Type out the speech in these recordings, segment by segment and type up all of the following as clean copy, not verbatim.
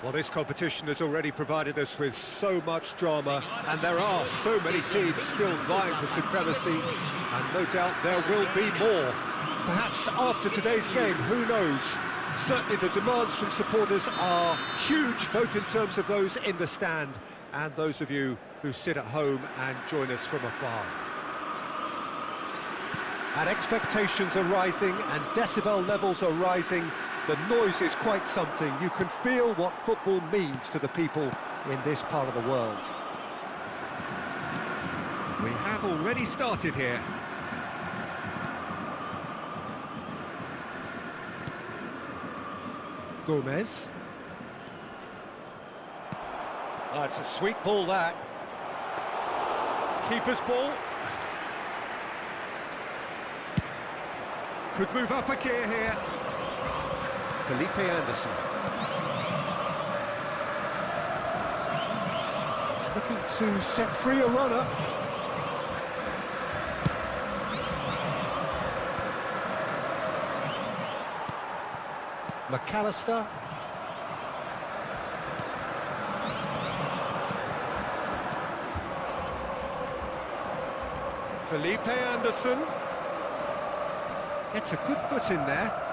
Well, this competition has already provided us with so much drama, and there are so many teams still vying for supremacy, and no doubt there will be more. Perhaps after today's game, who knows? Certainly the demands from supporters are huge, both in terms of those in the stand and those of you who sit at home and join us from afar. And expectations are rising, and decibel levels are rising. The noise is quite something. You can feel what football means to the people in this part of the world. We have already started here. Gomez. Oh, it's a sweet ball, that. Keeper's ball. Could move up a gear here. Felipe Anderson. He's looking to set free a runner. McAllister. Felipe Anderson. Gets a good foot in there.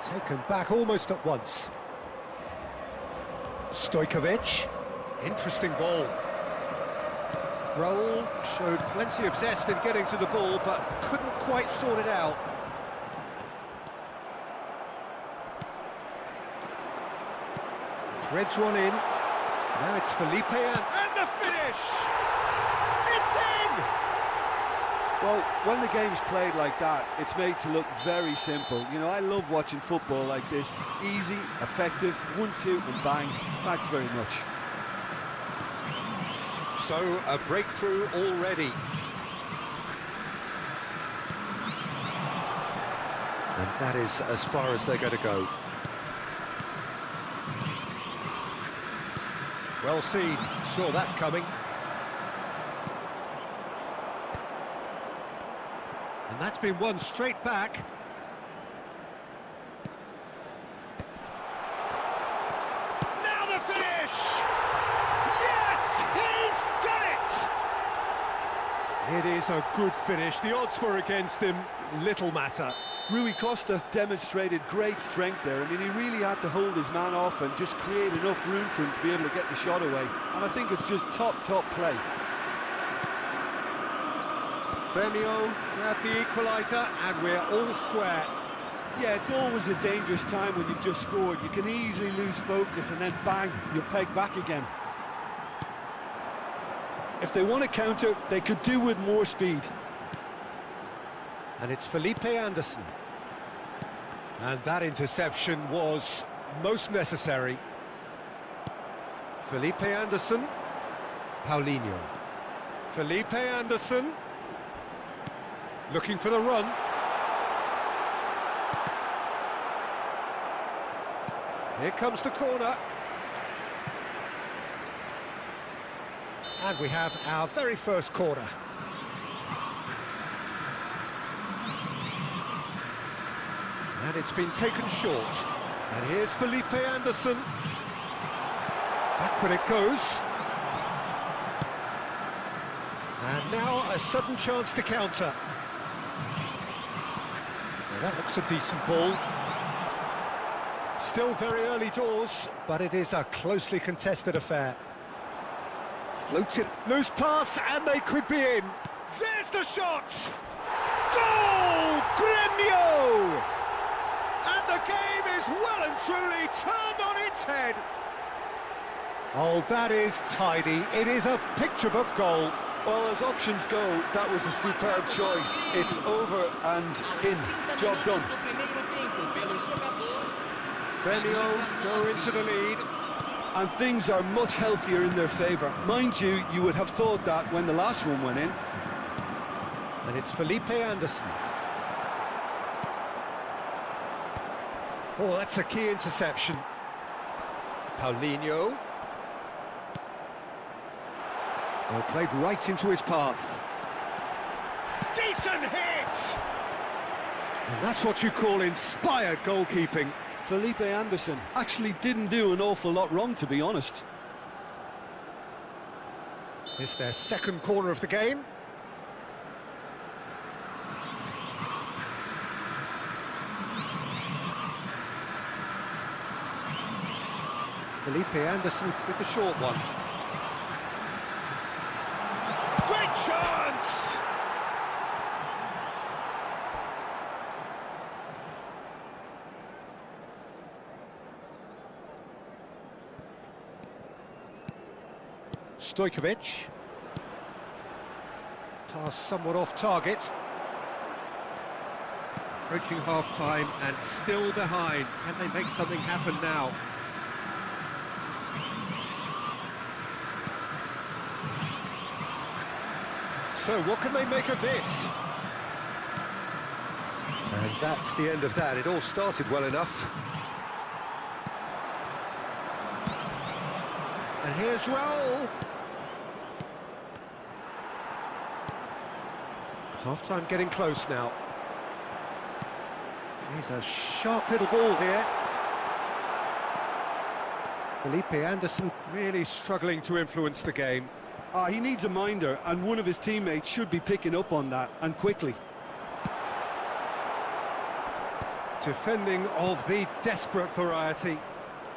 Taken back almost at once. Stojkovic. Interesting ball. Raul showed plenty of zest in getting to the ball, but couldn't quite sort it out. Threads one in. Now it's Felipe and the finish! It's in! Well, when the game's played like that, it's made to look very simple. You know, I love watching football like this. Easy, effective, 1-2 and bang. Thanks very much. So, a breakthrough already. And that is as far as they're going to go. Well seen, saw that coming. And that's been won straight back. Now the finish! Yes, he's done it! It is a good finish. The odds were against him, little matter. Rui Costa demonstrated great strength there. I mean, he really had to hold his man off and just create enough room for him to be able to get the shot away. And I think it's just top play. Premio grabbed the equaliser, and we're all square. Yeah, it's always a dangerous time when you've just scored. You can easily lose focus and then bang, you're pegged back again. If they want to counter, they could do with more speed. And it's Felipe Anderson. And that interception was most necessary. Felipe Anderson. Paulinho. Felipe Anderson. Looking for the run. Here comes the corner. And we have our very first corner. And it's been taken short. And here's Felipe Anderson. Back when it goes. And now a sudden chance to counter. Now that looks a decent ball. Still very early doors, but it is a closely contested affair. Floated, loose pass, and they could be in. There's the shot! Goal! Gremio! And the game is well and truly turned on its head. Oh, that is tidy. It is a picture-book goal. Well, as options go, that was a superb choice. It's over and in. Job done. Gremio go into the lead. And things are much healthier in their favour. Mind you, you would have thought that when the last one went in. And it's Felipe Anderson. Oh, that's a key interception. Paulinho. Well, played right into his path. Decent hit! And that's what you call inspired goalkeeping. Felipe Anderson actually didn't do an awful lot wrong, to be honest. It's their second corner of the game. Felipe Anderson with the short one. Great chance! Stojkovic. Pass somewhat off target. Approaching half-time and still behind. Can they make something happen now? So what can they make of this? And that's the end of that. It all started well enough. And here's Raul. Half-time getting close now. He's a sharp little ball here. Felipe Anderson really struggling to influence the game. He needs a minder, and one of his teammates should be picking up on that, and quickly. Defending of the desperate variety.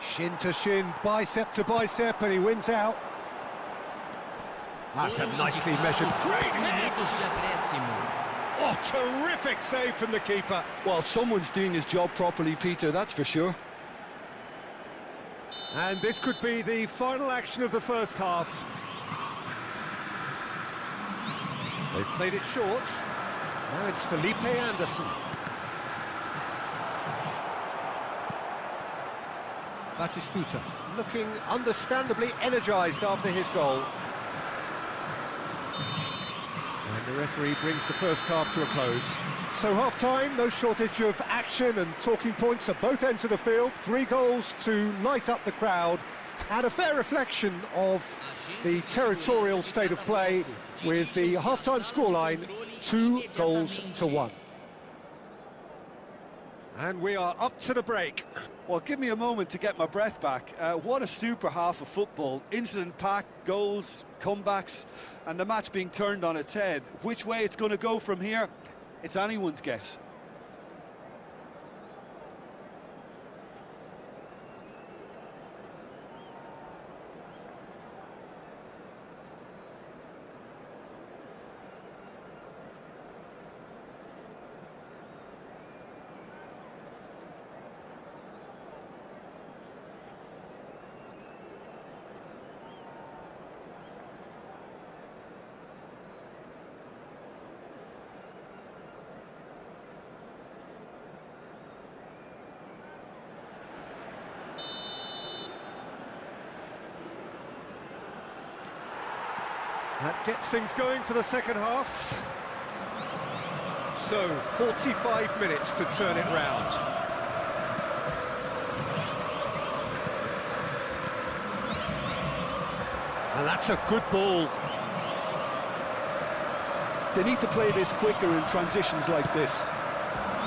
Shin to shin, bicep to bicep, and he wins out. That's a nicely measured, great hit! Oh, terrific save from the keeper. Well, someone's doing his job properly, Peter, that's for sure. And this could be the final action of the first half. They've played it short. Now it's Felipe Anderson. Batistuta looking understandably energised after his goal. And the referee brings the first half to a close. So half-time, no shortage of action and talking points at both ends of the field. 3 goals to light up the crowd, and a fair reflection of the territorial state of play, with the half-time scoreline 2-1. And we are up to the break. Well, give me a moment to get my breath back. What a super half of football. Incident-packed, goals, comebacks, and the match being turned on its head. Which way it's going to go from here, it's anyone's guess. That gets things going for the second half. So, 45 minutes to turn it round. And that's a good ball. They need to play this quicker in transitions like this.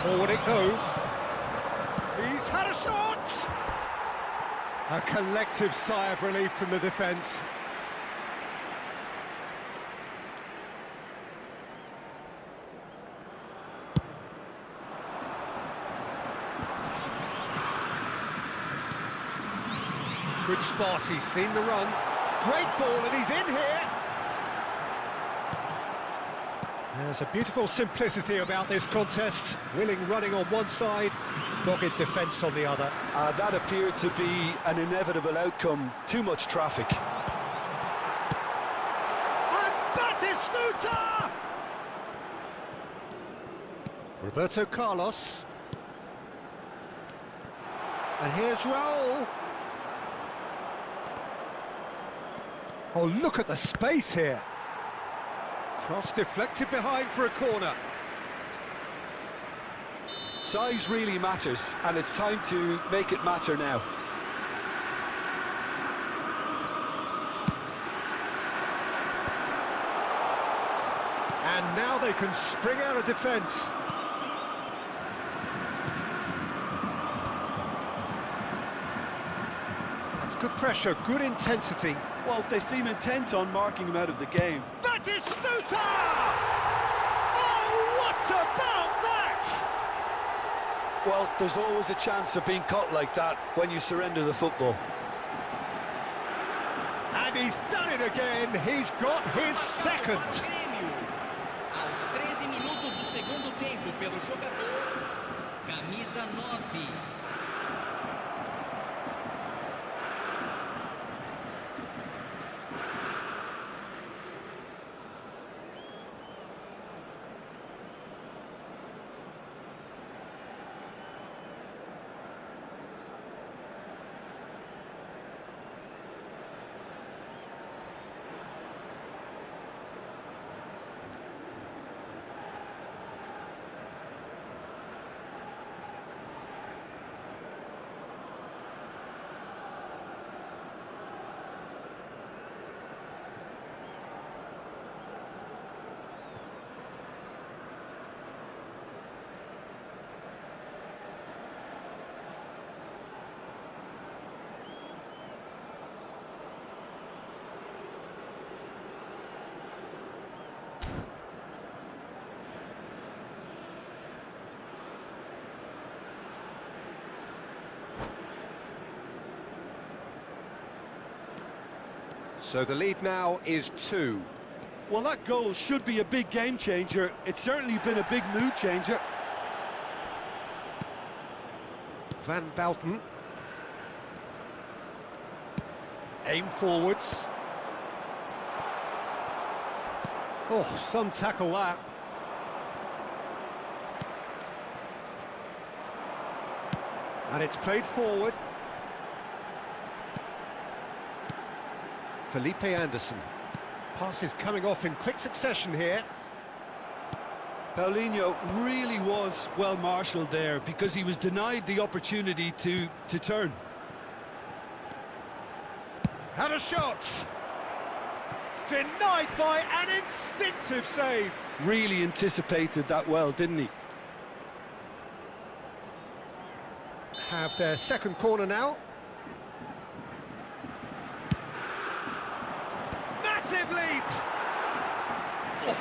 Forward it goes. He's had a shot! A collective sigh of relief from the defence. Good spot, he's seen the run. Great ball, and he's in here. There's a beautiful simplicity about this contest. Willing running on one side, dogged defence on the other. That appeared to be an inevitable outcome. Too much traffic. And Batistuta! Roberto Carlos. And here's Raul. Oh, look at the space here. Cross deflected behind for a corner. Size really matters, and it's time to make it matter now. And now they can spring out of defence. That's good pressure, good intensity. Well, they seem intent on marking him out of the game. Batistuta! Oh, what about that? Well, there's always a chance of being caught like that when you surrender the football. And he's done it again. He's got his second. Aos 13 minutos do segundo tempo pelo jogador, camisa 9. So the lead now is 2. Well, that goal should be a big game changer. It's certainly been a big mood changer. Van Belten. Aim forwards. Oh, some tackle that. And it's played forward. Felipe Anderson. Passes coming off in quick succession here. Paulinho really was well marshalled there because he was denied the opportunity to turn. Had a shot. Denied by an instinctive save. Really anticipated that well, didn't he? Have their second corner now. Massive leap! Oh,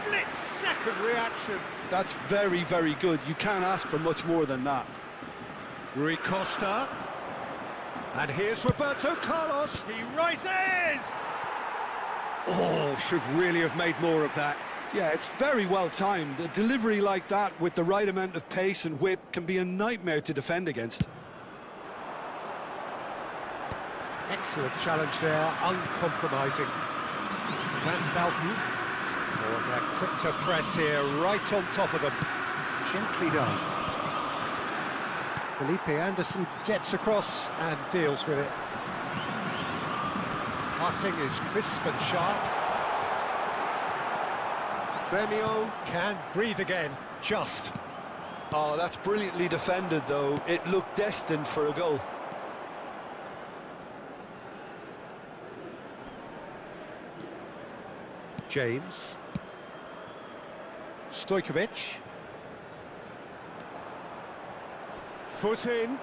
split-second reaction. That's very, very good. You can't ask for much more than that. Rui Costa. And here's Roberto Carlos. He rises! Oh, should really have made more of that. Yeah, it's very well timed. A delivery like that with the right amount of pace and whip can be a nightmare to defend against. Excellent challenge there, uncompromising. Van Belten. Oh, and they're quick to press here, right on top of them. Gently done. Felipe Anderson gets across and deals with it. Passing is crisp and sharp. Gremio can breathe again, just. Oh, that's brilliantly defended, though. It looked destined for a goal. James. Stojkovic. Foot in.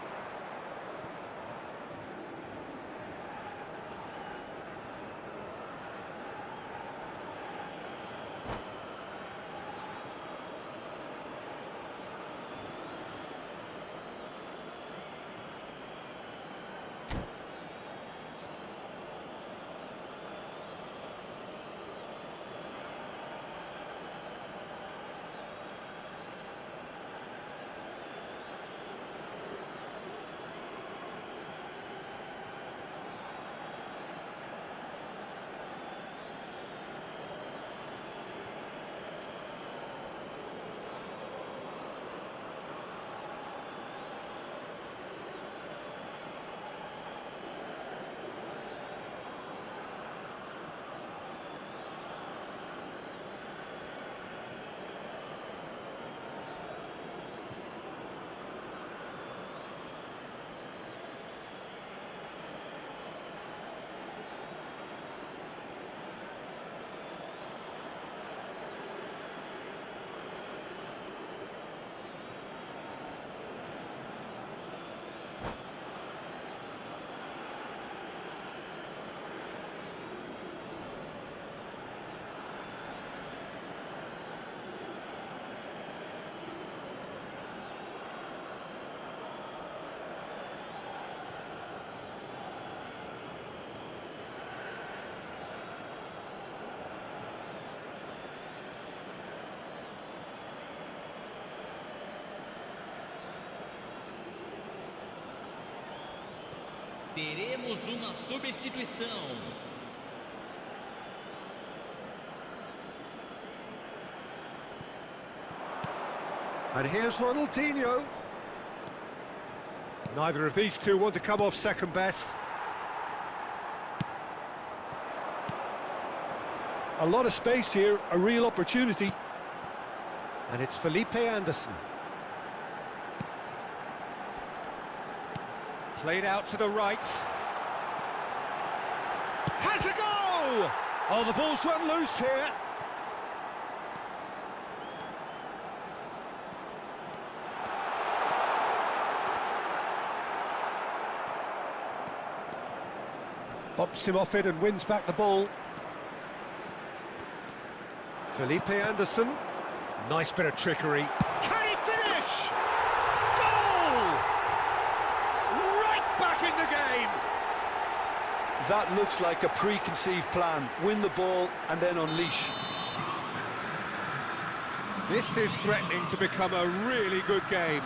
Teremos uma substituição. And here's Ronaldinho. Neither of these two want to come off second best. A lot of space here, a real opportunity. And it's Felipe Anderson. Played out to the right. Has a go! Oh, the ball's run loose here. Bumps him off it and wins back the ball. Felipe Anderson. Nice bit of trickery. Can he finish? Goal! Right back in the game. That looks like a preconceived plan. Win the ball and then unleash. This is threatening to become a really good game.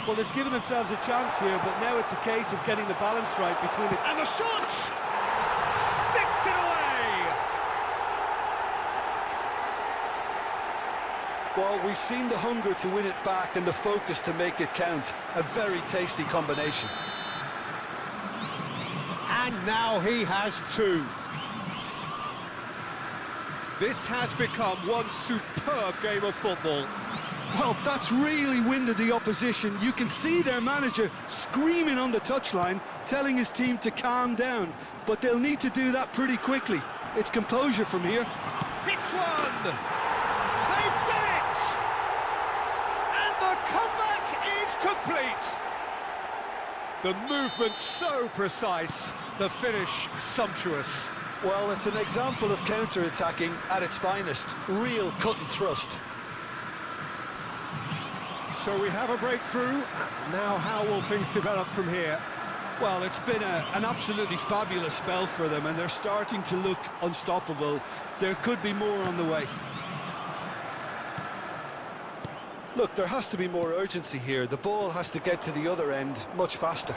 Well, they've given themselves a chance here, but now it's a case of getting the balance right between it. And the shot! Sticks it away! Well, we've seen the hunger to win it back and the focus to make it count. A very tasty combination. And now he has two. This has become one superb game of football. Well, that's really winded the opposition. You can see their manager screaming on the touchline, telling his team to calm down. But they'll need to do that pretty quickly. It's composure from here. Hits one! They've done it! And the comeback is complete! The movement so precise, the finish sumptuous. Well, it's an example of counter-attacking at its finest. Real cut and thrust. So we have a breakthrough. Now how will things develop from here? Well, it's been an absolutely fabulous spell for them, and they're starting to look unstoppable. There could be more on the way. Look, there has to be more urgency here. The ball has to get to the other end much faster.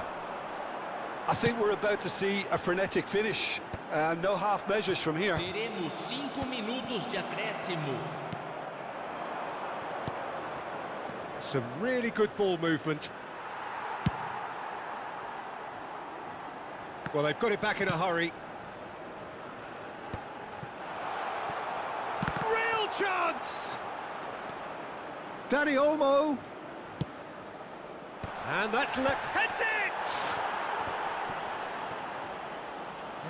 I think we're about to see a frenetic finish. No half measures from here. Teremos 5 minutos de acréscimo. Some really good ball movement. Well, they've got it back in a hurry. Real chance! Danny Olmo. And that's left. Heads it!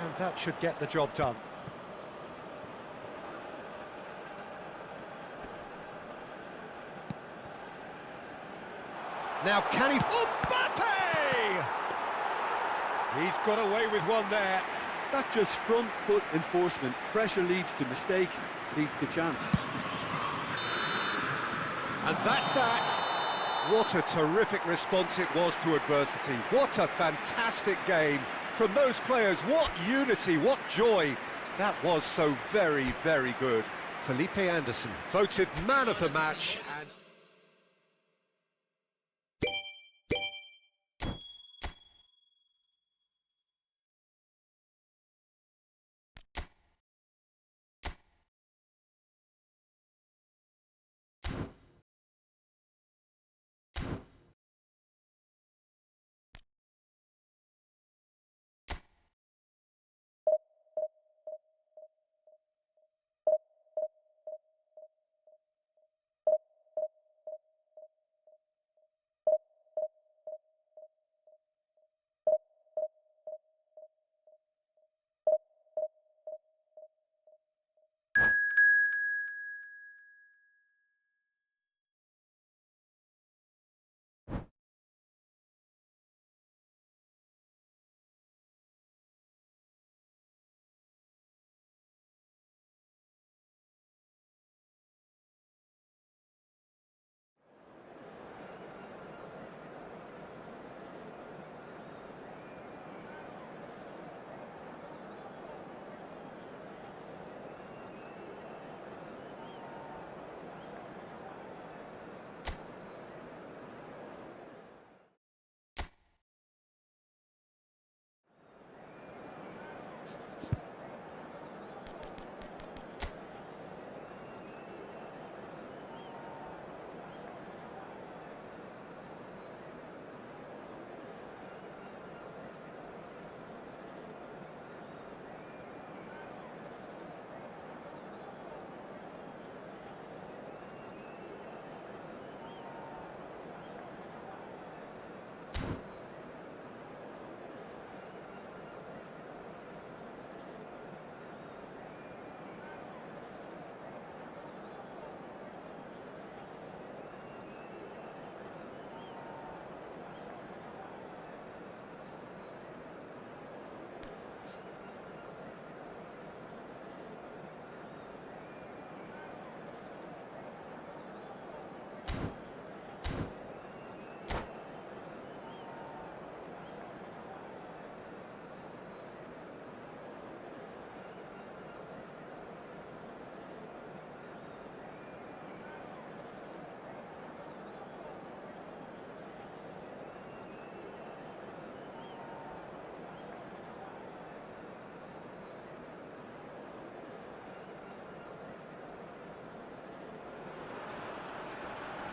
And that should get the job done. Now can he... Mbappe! He's got away with one there. That's just front foot enforcement. Pressure leads to mistake, leads to chance. And that's that. What a terrific response it was to adversity. What a fantastic game from those players. What unity, what joy. That was so very, very good. Felipe Anderson voted man of the match.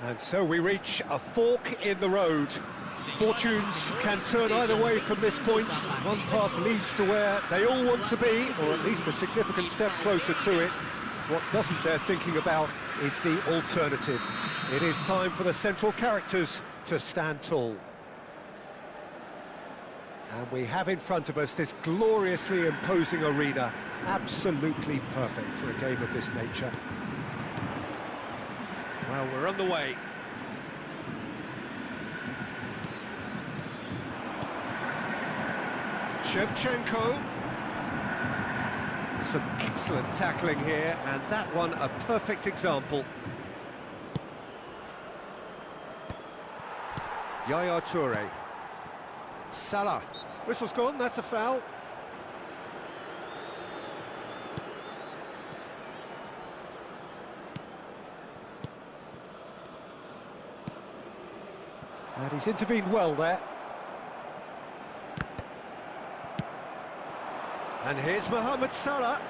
And so we reach a fork in the road. Fortunes can turn either way from this point. One path leads to where they all want to be, or at least a significant step closer to it. What doesn't they're thinking about is the alternative. It is time for the central characters to stand tall. And we have in front of us this gloriously imposing arena. Absolutely perfect for a game of this nature. Well, we're on the way. Shevchenko. Some excellent tackling here, and that one a perfect example. Yaya Toure. Salah. Whistle's gone, that's a foul. And he's intervened well there. And here's Mohamed Salah.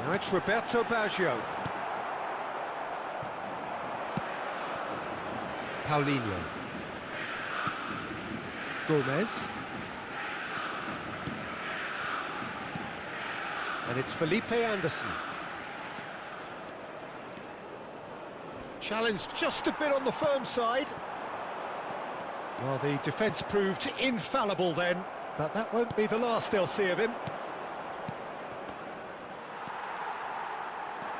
Now it's Roberto Baggio. Paulinho. Gomez. And it's Felipe Anderson. Challenge just a bit on the firm side. Well, the defence proved infallible then, but that won't be the last they'll see of him.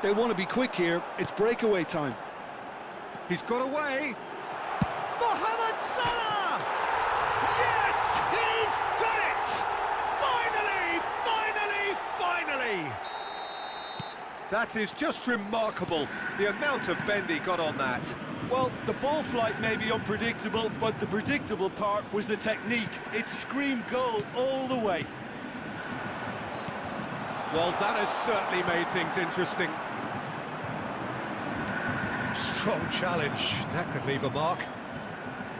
They want to be quick here. It's breakaway time. He's got away. Mohamed Salah! That is just remarkable, the amount of bend he got on that. Well, the ball flight may be unpredictable, but the predictable part was the technique. It screamed goal all the way. Well, that has certainly made things interesting. Strong challenge, that could leave a mark.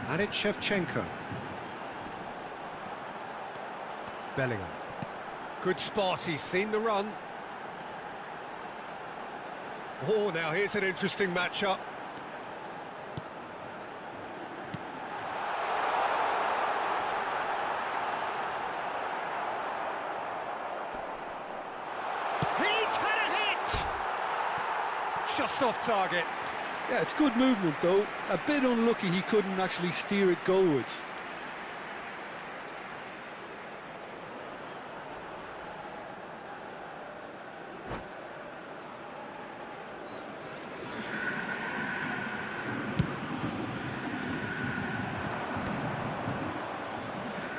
And it's Shevchenko. Bellingham. Good spot, he's seen the run. Oh, now here's an interesting matchup. He's had a hit! Just off target. Yeah, it's good movement though. A bit unlucky he couldn't actually steer it goalwards.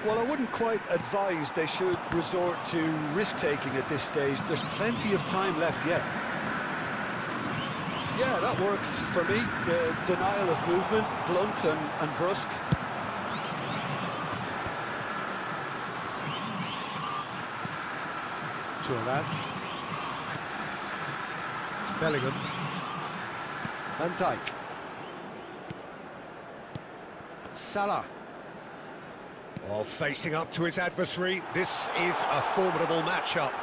Well, I wouldn't quite advise they should resort to risk-taking at this stage. There's plenty of time left yet. Yeah, that works for me. The denial of movement, blunt and brusque. Thuram. It's Bellingham. Van Dijk. Salah. Oh, facing up to his adversary, this is a formidable matchup.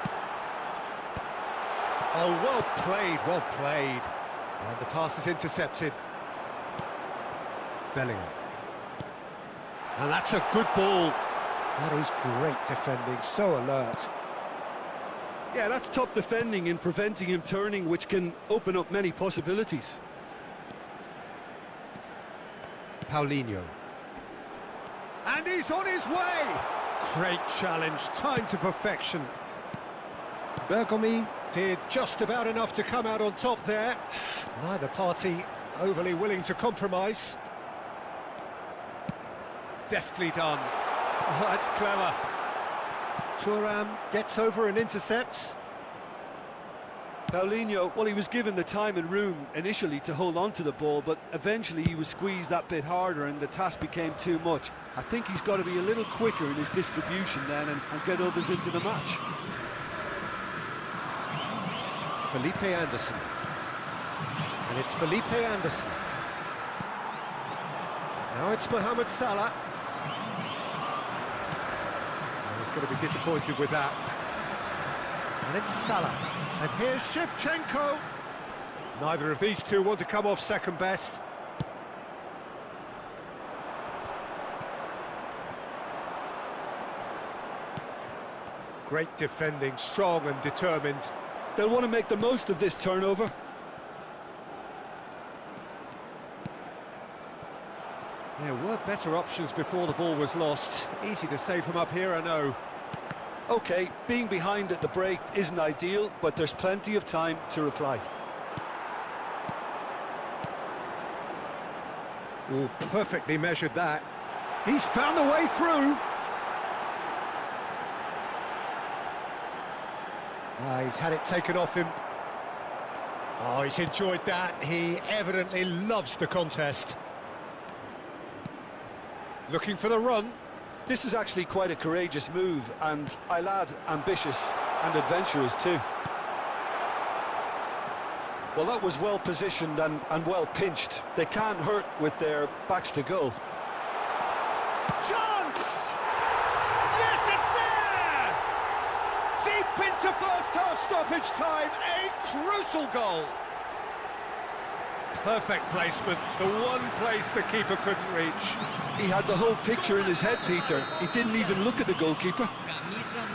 Oh, well played, well played. And the pass is intercepted. Bellingham. And that's a good ball. That is great defending, so alert. Yeah, that's top defending in preventing him turning, which can open up many possibilities. Paulinho. And he's on his way! Great challenge, timed to perfection. Bergomi did just about enough to come out on top there. Neither party overly willing to compromise. Deftly done. Oh, that's clever. Thuram gets over and intercepts. Paulinho, well, he was given the time and room initially to hold on to the ball, but eventually he was squeezed that bit harder and the task became too much. I think he's got to be a little quicker in his distribution then and get others into the match. Felipe Anderson. And it's Felipe Anderson. Now it's Mohamed Salah. Oh, he's going to be disappointed with that. And it's Salah. And here's Shevchenko. Neither of these two want to come off second best. Great defending, strong and determined. They'll want to make the most of this turnover. There were better options before the ball was lost. Easy to say from up here, I know. OK, being behind at the break isn't ideal, but there's plenty of time to reply. Oh, perfectly measured that. He's found the way through. He's had it taken off him. Oh, he's enjoyed that. He evidently loves the contest. Looking for the run. This is actually quite a courageous move, and I lad ambitious and adventurous too. Well, that was well positioned and well pinched. They can't hurt with their backs to goal. Chance! Yes, it's there! Deep into first half stoppage time, a crucial goal. Perfect placement, the one place the keeper couldn't reach. He had the whole picture in his head, Peter. He didn't even look at the goalkeeper. Camisa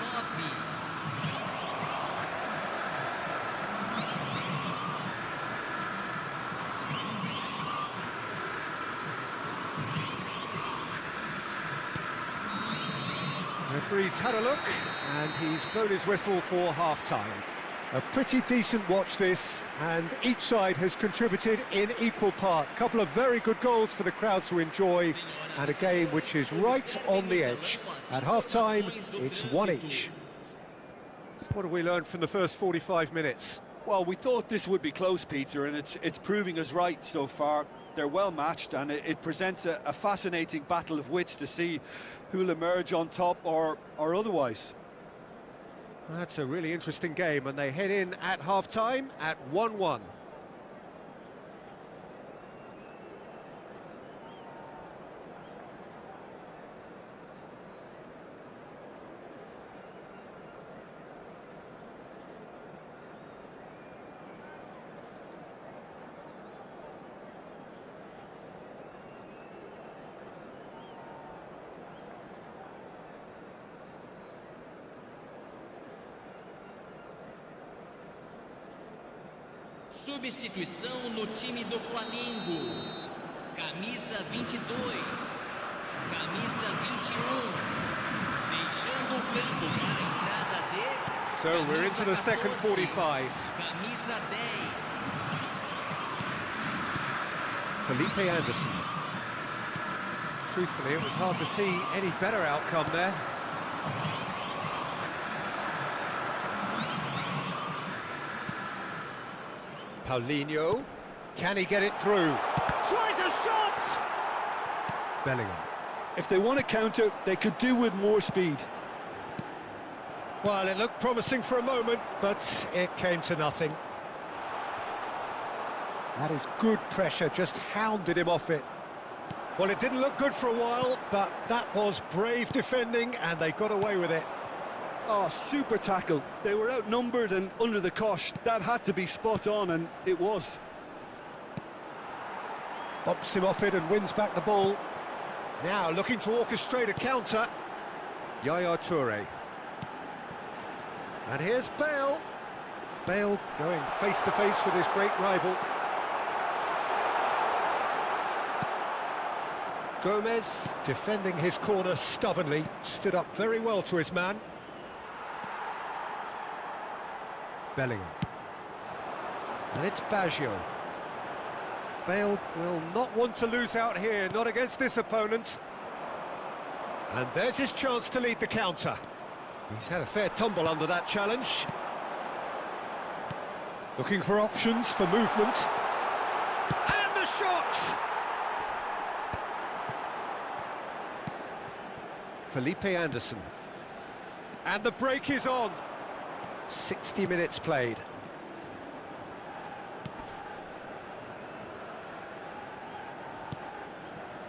9. Referee's had a look, and he's blown his whistle for half-time. A pretty decent watch this, and each side has contributed in equal part. A couple of very good goals for the crowd to enjoy, and a game which is right on the edge. At half-time, it's one each. What have we learned from the first 45 minutes? Well, we thought this would be close, Peter, and it's proving us right so far. They're well matched, and it presents a fascinating battle of wits to see who'll emerge on top or otherwise. That's a really interesting game, and they head in at half-time at 1-1. Substituição no time do Flamengo. Camisa 22. Camisa 21. Deixando o campo para a entrada de... So we're into the second 45. Camisa 10. Felipe Anderson. Truthfully, it was hard to see any better outcome there. Paulinho, can he get it through? Tries a shot! Bellingham. If they want to counter, they could do with more speed. Well, it looked promising for a moment, but it came to nothing. That is good pressure, just hounded him off it. Well, it didn't look good for a while, but that was brave defending, and they got away with it. Oh, super tackle. They were outnumbered and under the cosh. That had to be spot on, and it was. Bumps him off it and wins back the ball. Now looking to orchestrate a counter. Yaya Toure. And here's Bale. Bale going face-to-face with his great rival. Gomez defending his corner stubbornly. Stood up very well to his man. Bellingham. And it's Baggio. Bale will not want to lose out here, not against this opponent. And there's his chance to lead the counter. He's had a fair tumble under that challenge. Looking for options for movement. And the shot! Felipe Anderson. And the break is on. 60 minutes played.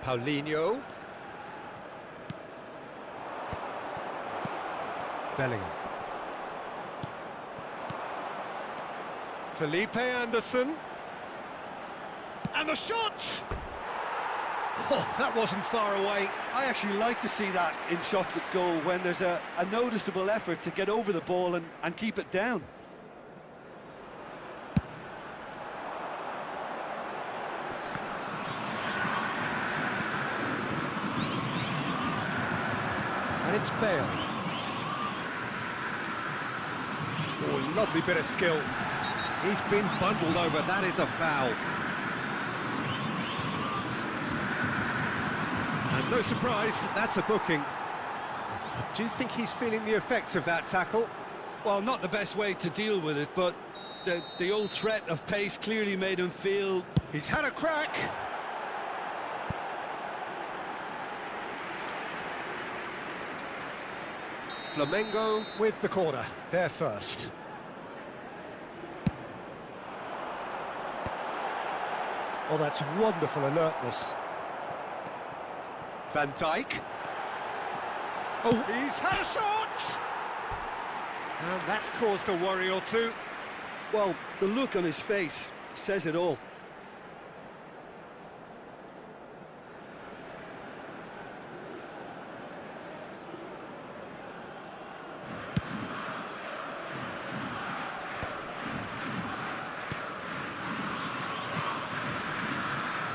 Paulinho. Bellingham. Felipe Anderson. And the shot! Oh, that wasn't far away. I actually like to see that in shots at goal when there's a noticeable effort to get over the ball and keep it down. And it's Bale. Oh, lovely bit of skill. He's been bundled over, that is a foul. And no surprise, that's a booking. I do think he's feeling the effects of that tackle. Well, not the best way to deal with it, but the old threat of pace clearly made him feel... He's had a crack. Flamengo with the corner, they're first. Oh, that's wonderful alertness. Van Dijk. Oh, he's had a shot! And that's caused a worry or two. Well, the look on his face says it all.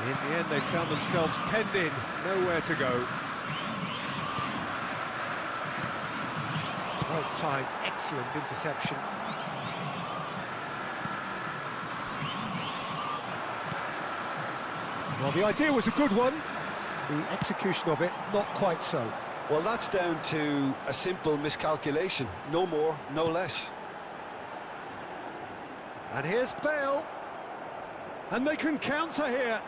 In the end, they found themselves penned in, nowhere to go. Well-timed, excellent interception. Well, the idea was a good one. The execution of it, not quite so. Well, that's down to a simple miscalculation. No more, no less. And here's Bale. And they can counter here.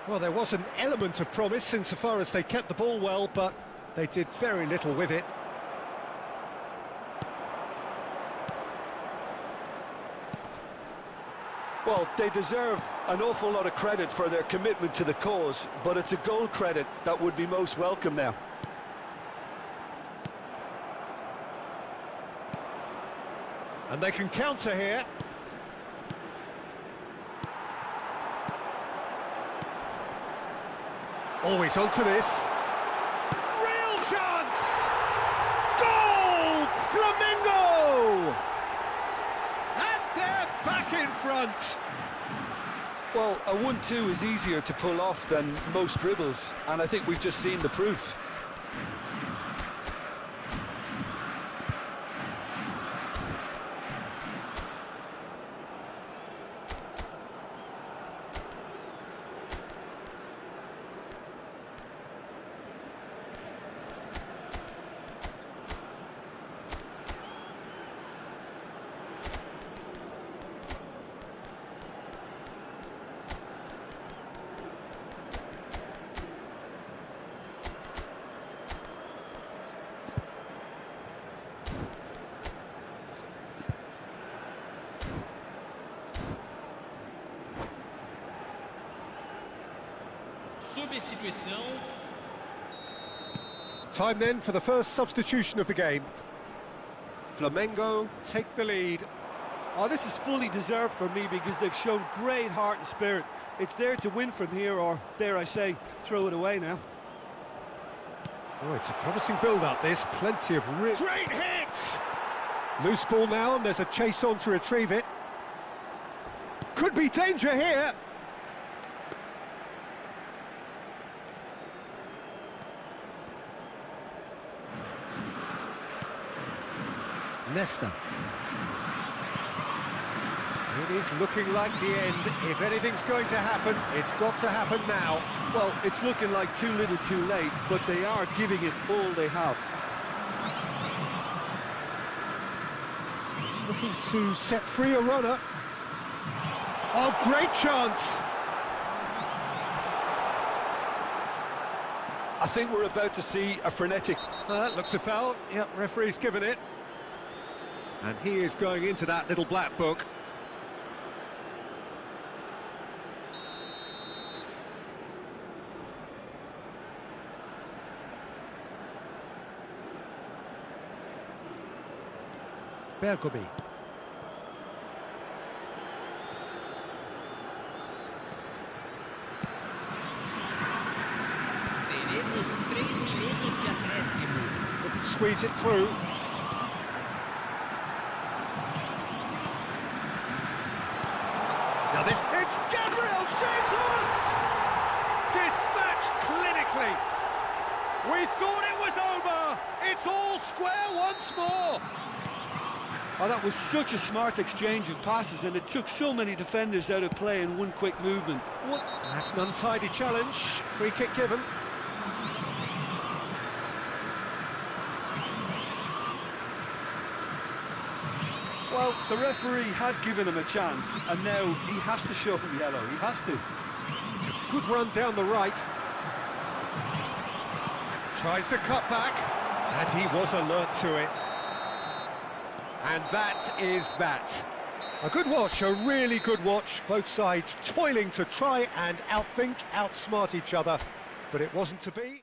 Well, there was an element of promise insofar as they kept the ball well, but they did very little with it. Well, they deserve an awful lot of credit for their commitment to the cause, but it's a goal credit that would be most welcome now. And they can counter here. Always onto this. Real chance! Goal! Flamengo! And they're back in front. Well, a 1-2 is easier to pull off than most dribbles, and I think we've just seen the proof. Substituição. Time then for the first substitution of the game. Flamengo take the lead. Oh, this is fully deserved for me because they've shown great heart and spirit. It's there to win from here, or dare I say, throw it away now. Oh, it's a promising build-up, this. Plenty of great hit! Loose ball now, and there's a chase on to retrieve it. Could be danger here. Nesta. It is looking like the end. If anything's going to happen, it's got to happen now. Well, it's looking like too little too late, but they are giving it all they have. He's looking to set free a runner. Oh, great chance! I think we're about to see a frenetic... That looks a foul. Yep, referee's given it. And he is going into that little black book. Bergomi. Teremos 3 minutos de acréscimo. Couldn't squeeze it through. Now this... It's Gabriel Jesus! Dispatched clinically. We thought it was over. It's all square once more. Oh, that was such a smart exchange of passes, and it took so many defenders out of play in one quick movement. What? That's an untidy challenge. Free kick given. Well, the referee had given him a chance, and now he has to show him yellow. He has to. It's a good run down the right. Tries the cut back, and he was alert to it. And that is that. A good watch, a really good watch. Both sides toiling to try and outsmart each other, but it wasn't to be.